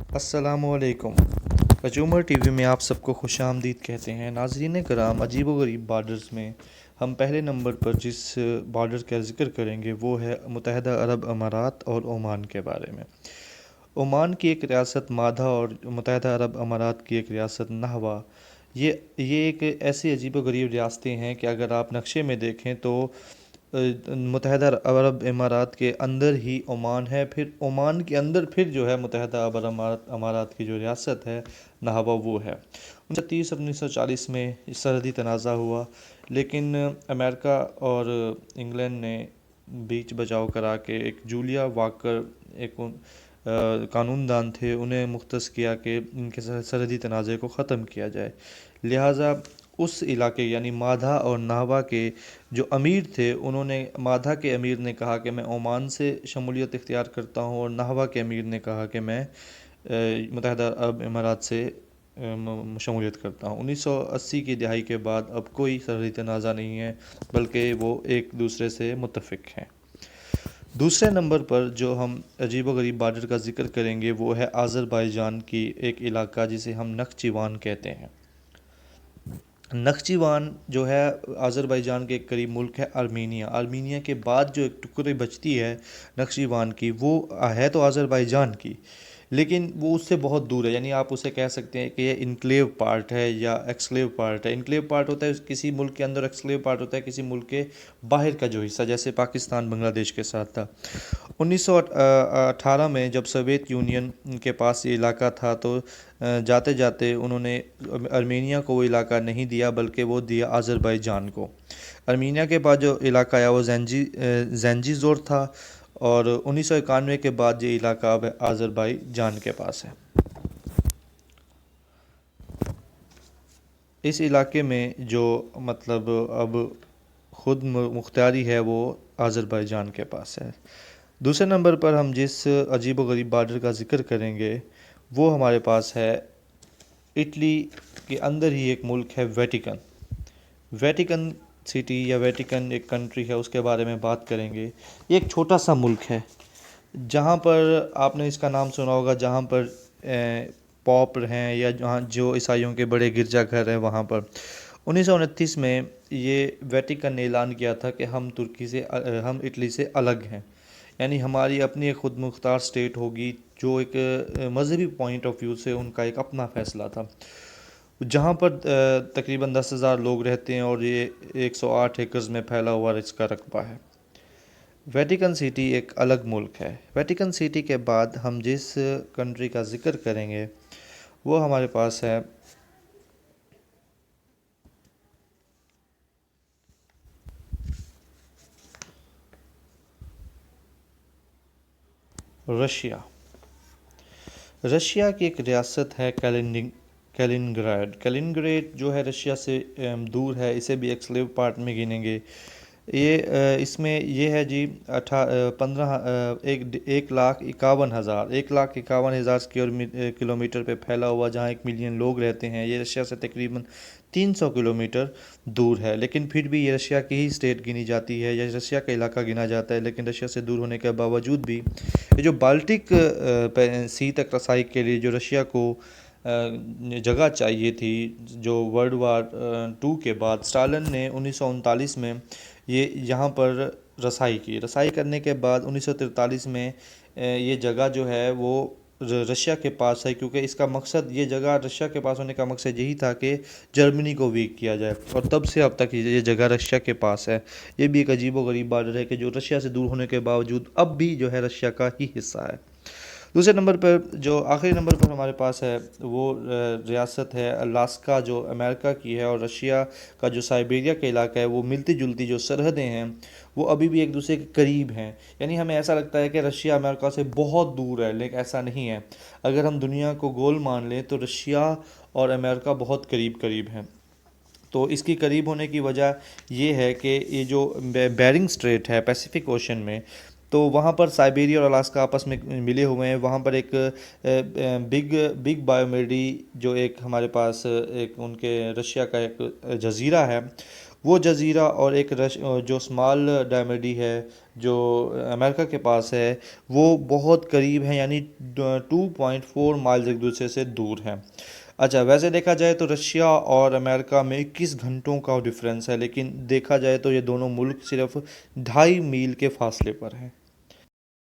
السلام علیکم۔ Consumer T V میں آپ سب کو خوش آمدید کہتے ہیں۔ ناظرین کرام، عجیب و غریب بارڈرز میں ہم پہلے نمبر پر جس بارڈر کا ذکر کریں گے وہ ہے متحدہ عرب امارات اور عمان کے بارے میں۔ عمان کی ایک ریاست مادھا اور متحدہ عرب امارات کی ایک ریاست نہوا، یہ ایک ایسی عجیب و غریب ریاستیں ہیں کہ اگر آپ نقشے میں دیکھیں تو متحدہ عرب امارات کے اندر ہی عمان ہے، پھر عمان کے اندر پھر جو ہے متحدہ عرب امارات کی جو ریاست ہے نہوا وہ ہے۔ 1940 میں سرحدی تنازع ہوا، لیکن امریکہ اور انگلینڈ نے بیچ بچاؤ کرا کے ایک جولیا واکر ایک قانون دان تھے، انہیں مختص کیا کہ ان کے سرحدی تنازع کو ختم کیا جائے۔ لہٰذا اس علاقے یعنی مادھا اور نہوا کے جو امیر تھے، انہوں نے مادھا کے امیر نے کہا کہ میں عمان سے شمولیت اختیار کرتا ہوں، اور نہوا کے امیر نے کہا کہ میں متحدہ عرب امارات سے شمولیت کرتا ہوں۔ 1980 کی دہائی کے بعد اب کوئی سرحدی تنازع نہیں ہے، بلکہ وہ ایک دوسرے سے متفق ہیں۔ دوسرے نمبر پر جو ہم عجیب و غریب بارڈر کا ذکر کریں گے وہ ہے آذربائیجان کی ایک علاقہ جسے ہم نخچیوان کہتے ہیں۔ نخچیوان جو ہے آذربائیجان کے ایک قریب ملک ہے آرمینیا کے بعد جو ایک ٹکڑی بچتی ہے نخچیوان کی، وہ ہے تو آذربائیجان کی، لیکن وہ اس سے بہت دور ہے، یعنی آپ اسے کہہ سکتے ہیں کہ یہ انکلیو پارٹ ہے یا ایکسکلیو پارٹ ہے۔ انکلیو پارٹ ہوتا ہے کسی ملک کے اندر، ایکسکلیو پارٹ ہوتا ہے کسی ملک کے باہر کا جو حصہ، جیسے پاکستان بنگلہ دیش کے ساتھ تھا۔ 1918 میں جب سوویت یونین کے پاس یہ علاقہ تھا تو جاتے جاتے انہوں نے آرمینیا کو وہ علاقہ نہیں دیا، بلکہ وہ دیا آذربائیجان کو۔ آرمینیا کے بعد جو علاقہ آیا وہ زینجی زور تھا، اور 1991 کے بعد یہ علاقہ اب آذربائیجان کے پاس ہے۔ اس علاقے میں جو مطلب اب خود مختاری ہے وہ آذربائیجان کے پاس ہے۔ دوسرے نمبر پر ہم جس عجیب و غریب بارڈر کا ذکر کریں گے وہ ہمارے پاس ہے اٹلی کے اندر ہی ایک ملک ہے ویٹیکن۔ ویٹیکن سٹی یا ویٹیکن ایک کنٹری ہے، اس کے بارے میں بات کریں گے۔ یہ ایک چھوٹا سا ملک ہے جہاں پر آپ نے اس کا نام سنا ہوگا، جہاں پر پوپ ہیں یا جہاں جو عیسائیوں کے بڑے گرجا گھر ہیں وہاں پر۔ 1929 میں یہ ویٹیکن نے اعلان کیا تھا کہ ہم اٹلی سے الگ ہیں، یعنی ہماری اپنی ایک خود مختار سٹیٹ ہوگی، جو ایک مذہبی پوائنٹ آف ویو سے ان کا ایک اپنا فیصلہ تھا، جہاں پر تقریباً 10,000 لوگ رہتے ہیں، اور یہ 108 ایکڑز میں پھیلا ہوا اس کا رقبہ ہے۔ ویٹیکن سٹی ایک الگ ملک ہے۔ ویٹیکن سٹی کے بعد ہم جس کنٹری کا ذکر کریں گے وہ ہمارے پاس ہے رشیا۔ رشیا کی ایک ریاست ہے کیلنگراڈ۔ کیلنگریڈ جو ہے رشیا سے دور ہے، اسے بھی ایکسکلیو پارٹ میں گنیں گے۔ اس میں یہ ہے جی 1,51,000 اسکوائر کلومیٹر پہ پھیلا ہوا، جہاں 1 ملین لوگ رہتے ہیں۔ یہ رشیا سے تقریباً 300 کلومیٹر دور ہے، لیکن پھر بھی یہ رشیا کی ہی اسٹیٹ گنی جاتی ہے یا رشیا کا علاقہ گنا جاتا ہے، لیکن رشیا سے دور ہونے کے باوجود بھی یہ جو بالٹک سی تک رسائی کے لیے جو رشیا کو جگہ چاہیے تھی، جو ورلڈ وار 2 کے بعد اسٹالن نے 1939 میں یہاں پر رسائی کرنے کے بعد 1943 میں یہ جگہ جو ہے وہ رشیا کے پاس ہے، کیونکہ اس کا مقصد، یہ جگہ رشیا کے پاس ہونے کا مقصد یہی تھا کہ جرمنی کو ویک کیا جائے، اور تب سے اب تک یہ جگہ رشیا کے پاس ہے۔ یہ بھی ایک عجیب و غریب بارڈر ہے کہ جو رشیا سے دور ہونے کے باوجود اب بھی جو ہے رشیا کا ہی حصہ ہے۔ دوسرے نمبر پر جو آخری نمبر پر ہمارے پاس ہے وہ ریاست ہے الاسکا، جو امریکہ کی ہے، اور رشیا کا جو سائبیریا کا علاقہ ہے، وہ ملتی جلتی جو سرحدیں ہیں وہ ابھی بھی ایک دوسرے کے قریب ہیں، یعنی ہمیں ایسا لگتا ہے کہ رشیا امریکہ سے بہت دور ہے، لیکن ایسا نہیں ہے۔ اگر ہم دنیا کو گول مان لیں تو رشیا اور امریکہ بہت قریب ہیں۔ تو اس کی قریب ہونے کی وجہ یہ ہے کہ یہ جو بیرنگ اسٹریٹ ہے پیسیفک اوشن میں، تو وہاں پر سائبیریا اور الاسکا آپس میں ملے ہوئے ہیں۔ وہاں پر ایک بگ بایومیڈی جو ایک ہمارے پاس ایک ان کے رشیا کا ایک جزیرہ ہے، وہ جزیرہ اور ایک جو اسمال ڈائمیڈی ہے جو امریکہ کے پاس ہے وہ بہت قریب ہیں، یعنی 2.4 مائلز ایک دوسرے سے دور ہیں۔ اچھا، ویسے دیکھا جائے تو رشیا اور امریکہ میں 21 گھنٹوں کا ڈفرینس ہے، لیکن دیکھا جائے تو یہ دونوں ملک صرف 2.5 میل کے فاصلے پر ہیں۔